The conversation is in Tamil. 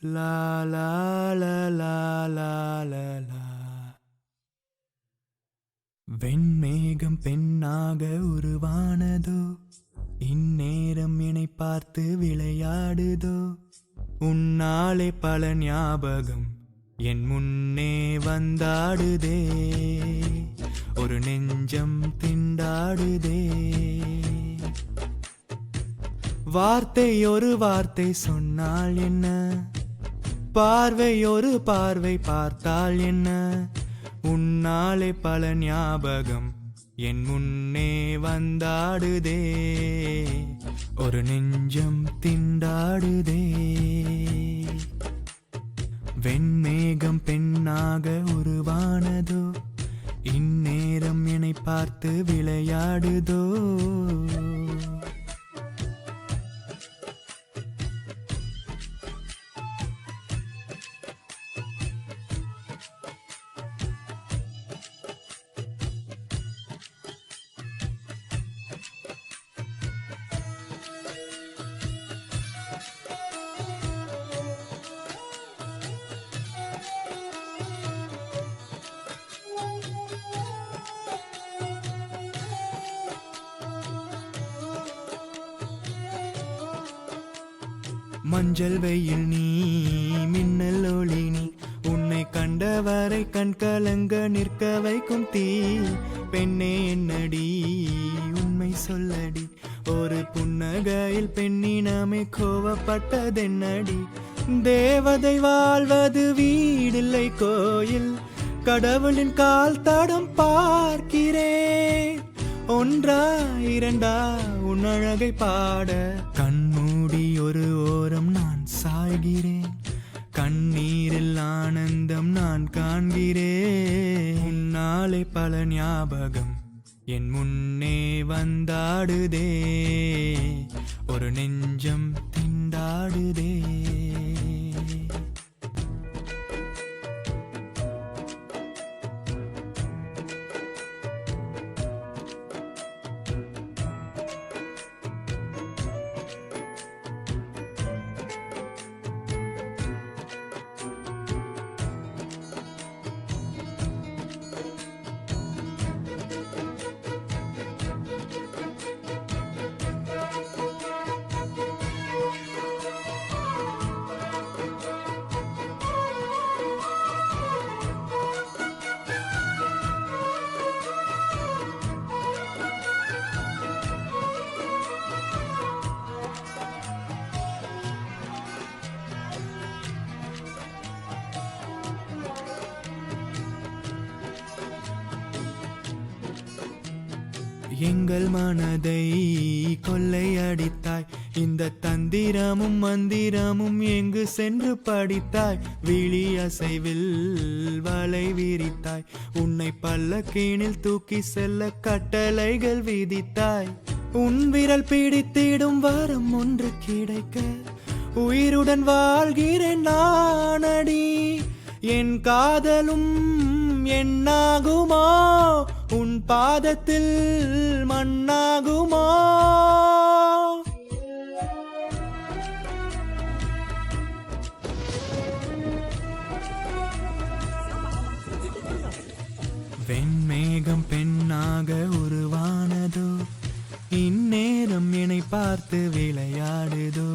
லா லா லா லா லா லா லா. வெண்மேகம் பெண்ணாக உருவானதோ, இந்நேரம் என்னை பார்த்து விளையாடுதோ. உன்னாலே பல ஞாபகம் என் முன்னே வந்தாடுதே, ஒரு நெஞ்சம் திண்டாடுதே. வார்த்தை ஒரு வார்த்தை சொன்னால் என்ன, பார்வை ஒரு பார்வை பார்த்தால் என்ன. உன்னாலே பல ஞாபகம் என் முன்னே வந்தாடுதே, ஒரு நெஞ்சம் திண்டாடுதே. வெண்மேகம் பெண்ணாக உருவானதோ, இந்நேரம் என்னை பார்த்து விளையாடுதோ. மஞ்சள் வெயில் நீ, மின்னல் ஒளி நீ, உன்னை கண்டவரை கண் கலங்க நிற்க வைக்கும் தீ. பெண்ணே என்னடி உண்மை சொல்லடி, ஒரு புன்னகையில் பெண்ணினமே கோவப்பட்டதென்னடி. தேவதை வாழ்வது வீடில்லை கோயில், கடவுளின் கால் தடம் பார்க்கிறேன். ஒன்றா இரண்டா உன் அழகை பாட, கண்மூடி ஒரு ஓரம் நான் சாய்கிறேன். கண்ணீரில் ஆனந்தம் நான் காண்கிறேன். உன்னாலே பல ஞாபகம் என் முன்னே வந்தாடுதே, ஒரு நெஞ்சம் திண்டாடுதே. எங்கள் மனதை கொள்ளையடித்தாய், இந்த தந்திரமும் மந்திரமும் எங்கு சென்று படித்தாய். விழி அசைவில் வலை விரித்தாய், உன்னை பல்லக்கீனில் தூக்கி செல்ல கட்டளைகள் விதித்தாய். உன் விரல் பிடித்திடும் வரம் ஒன்று கிடைக்க, உயிருடன் வாழ்கிறேன் நானடி. என் காதலும் என்னாகுமோ, உன் பாதத்தில் மண்ணாகுமோ. வெண்மேகம் பெண்ணாக உருவானதோ, இந்நேரம் என்னை பார்த்து விளையாடுதோ.